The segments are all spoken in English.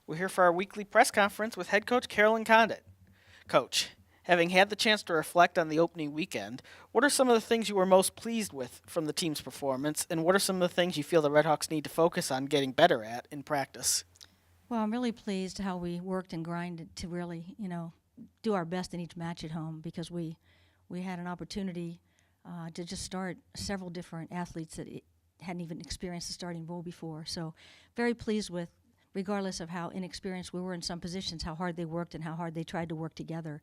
We're here for our weekly press conference with head coach Carolyn Condit. Coach, having had the chance to reflect on the opening weekend, what are some of the things you were most pleased with from the team's performance, and what are some of the things you feel the Redhawks need to focus on getting better at in practice? Well, I'm really pleased how we worked and grinded to really, do our best in each match at home because we had an opportunity to just start several different athletes that hadn't even experienced the starting role before. So, very pleased with, regardless of how inexperienced we were in some positions, how hard they worked and how hard they tried to work together.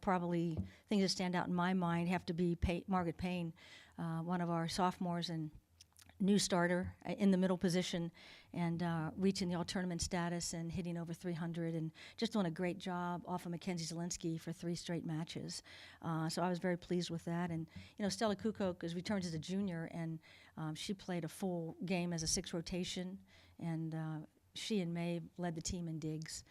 Probably things that stand out in my mind have to be Margaret Payne, one of our sophomores and new starter in the middle position and reaching the all-tournament status and hitting over 300 and just doing a great job off of Mackenzie Zielinski for 3 straight matches. So I was very pleased with that. And, Stella Kukok has returned as a junior, and she played a full game as a 6 rotation, and she and May led the team in digs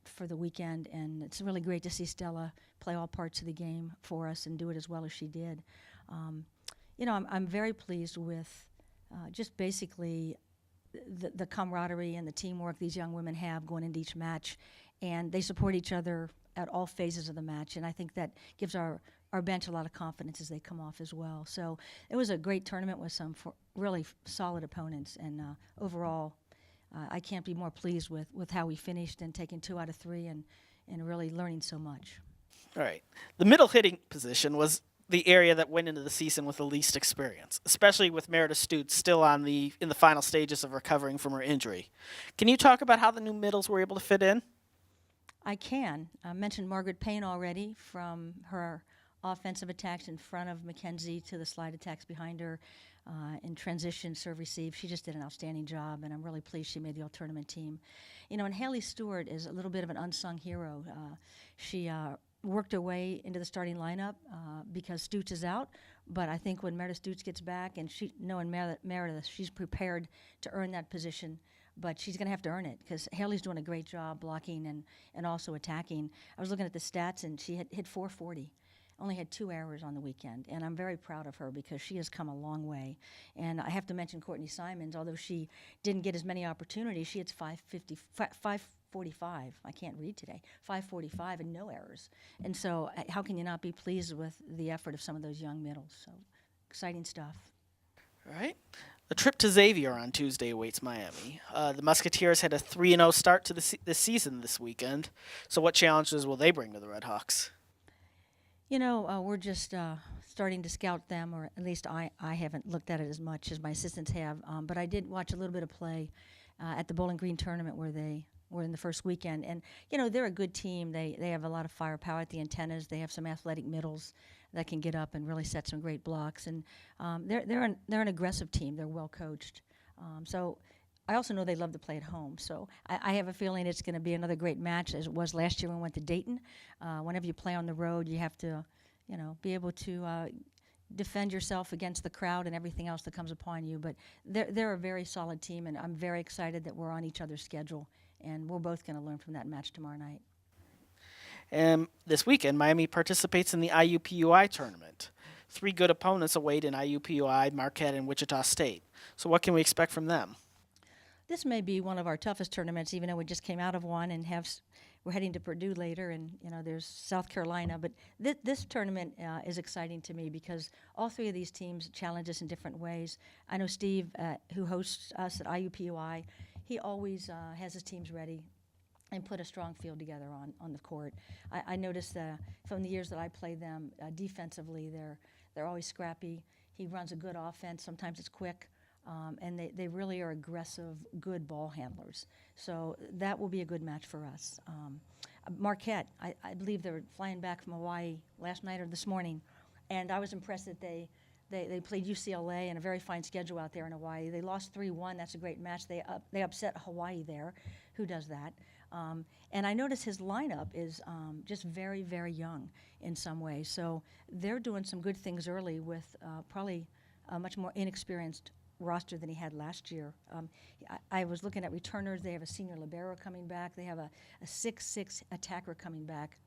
for the weekend, and it's really great to see Stella play all parts of the game for us and do it as well as she did. I'm very pleased with just basically the camaraderie and the teamwork these young women have going into each match, and they support each other at all phases of the match, and I think that gives our bench a lot of confidence as they come off as well. So it was a great tournament with some really solid opponents, and overall, I can't be more pleased with how we finished and taking 2 out of 3 and really learning so much. All right. The middle hitting position was the area that went into the season with the least experience, especially with Meredith Stutes still in the final stages of recovering from her injury. Can you talk about how the new middles were able to fit in? I can. I mentioned Margaret Payne already, from her offensive attacks in front of Mackenzie to the slide attacks behind her in transition, serve, receive. She just did an outstanding job, and I'm really pleased she made the all-tournament team. And Haley Stewart is a little bit of an unsung hero. She worked her way into the starting lineup because Stutes is out, but I think when Meredith Stutes gets back, and knowing Meredith, she's prepared to earn that position, but she's going to have to earn it because Haley's doing a great job blocking and also attacking. I was looking at the stats, and she hit 440. Only had 2 errors on the weekend, and I'm very proud of her because she has come a long way. And I have to mention Courtney Simons, although she didn't get as many opportunities, she hits 545. I can't read today. 545 and no errors. And so, how can you not be pleased with the effort of some of those young middles? So, exciting stuff. All right. A trip to Xavier on Tuesday awaits Miami. The Musketeers had a 3-0 start to this season this weekend. So, what challenges will they bring to the Redhawks? We're just starting to scout them, or at least I haven't looked at it as much as my assistants have. But I did watch a little bit of play at the Bowling Green tournament where they were in the first weekend. And, they're a good team. They have a lot of firepower at the antennas. They have some athletic middles that can get up and really set some great blocks. And they're an aggressive team. They're well coached. So I also know they love to play at home. So I have a feeling it's going to be another great match, as it was last year when we went to Dayton. Whenever you play on the road, you have to, be able to defend yourself against the crowd and everything else that comes upon you. But they're a very solid team, and I'm very excited that we're on each other's schedule. And we're both going to learn from that match tomorrow night. And this weekend, Miami participates in the IUPUI tournament. 3 good opponents await in IUPUI, Marquette, and Wichita State. So, what can we expect from them? This may be one of our toughest tournaments, even though we just came out of one and we're heading to Purdue later, and there's South Carolina. But this tournament is exciting to me because all 3 of these teams challenge us in different ways. I know Steve, who hosts us at IUPUI, he always has his teams ready and put a strong field together on the court. I noticed from the years that I played them, defensively, they're always scrappy. He runs a good offense. Sometimes it's quick. And they really are aggressive, good ball handlers. So that will be a good match for us. Marquette, I believe they're flying back from Hawaii last night or this morning, and I was impressed that they played UCLA and a very fine schedule out there in Hawaii. They lost 3-1. That's a great match. They upset Hawaii there. Who does that? And I noticed his lineup is just very, very young in some ways. So they're doing some good things early with probably a much more inexperienced roster than he had last year. I was looking at returners. They have a senior libero coming back. They have a 6'6" attacker coming back.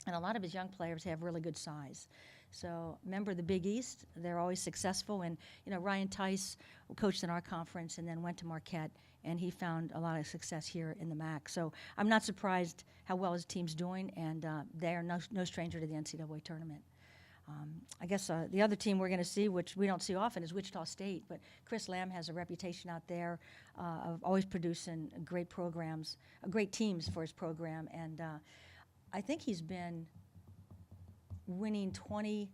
And a lot of his young players have really good size. So remember the Big East, they're always successful. And, Ryan Tice coached in our conference and then went to Marquette, and he found a lot of success here in the MAC. So I'm not surprised how well his team's doing, and they are no stranger to the NCAA tournament. I guess the other team we're going to see, which we don't see often, is Wichita State. But Chris Lamb has a reputation out there of always producing great programs, great teams for his program. And I think he's been winning 20.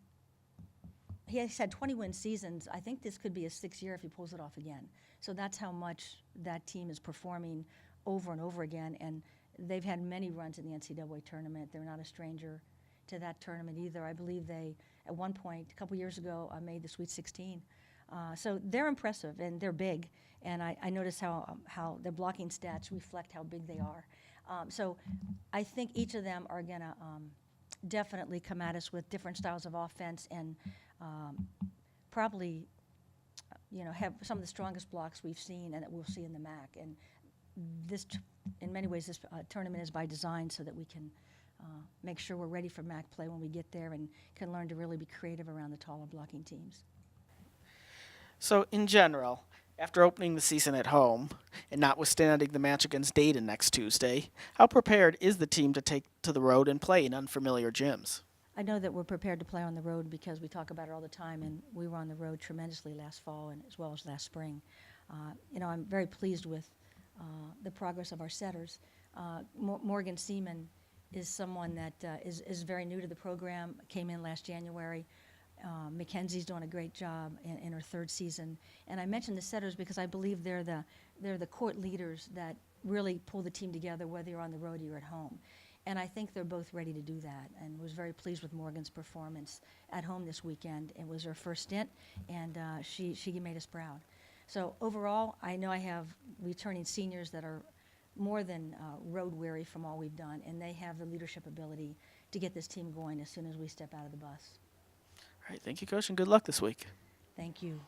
He has had 20-win seasons. I think this could be his sixth year if he pulls it off again. So that's how much that team is performing over and over again. And they've had many runs in the NCAA tournament. They're not a stranger to that tournament either. I believe they, at one point, a couple years ago, made the Sweet 16. So they're impressive, and they're big. And I notice how their blocking stats reflect how big they are. So I think each of them are going to definitely come at us with different styles of offense and probably, have some of the strongest blocks we've seen and that we'll see in the MAC. And this, in many ways, this tournament is by design so that we can make sure we're ready for MAC play when we get there and can learn to really be creative around the taller blocking teams. So, in general, after opening the season at home and notwithstanding the match against Dayton next Tuesday, how prepared is the team to take to the road and play in unfamiliar gyms? I know that we're prepared to play on the road because we talk about it all the time, and we were on the road tremendously last fall and as well as last spring. I'm very pleased with the progress of our setters. Morgan Seaman is someone that is very new to the program, came in last January. Mackenzie's doing a great job in her third season. And I mentioned the setters because I believe they're the court leaders that really pull the team together, whether you're on the road or you're at home. And I think they're both ready to do that, and was very pleased with Morgan's performance at home this weekend. It was her first stint, and she made us proud. So overall, I know I have returning seniors that are more than road weary from all we've done, and they have the leadership ability to get this team going as soon as we step out of the bus. All right, thank you, Coach, and good luck this week. Thank you.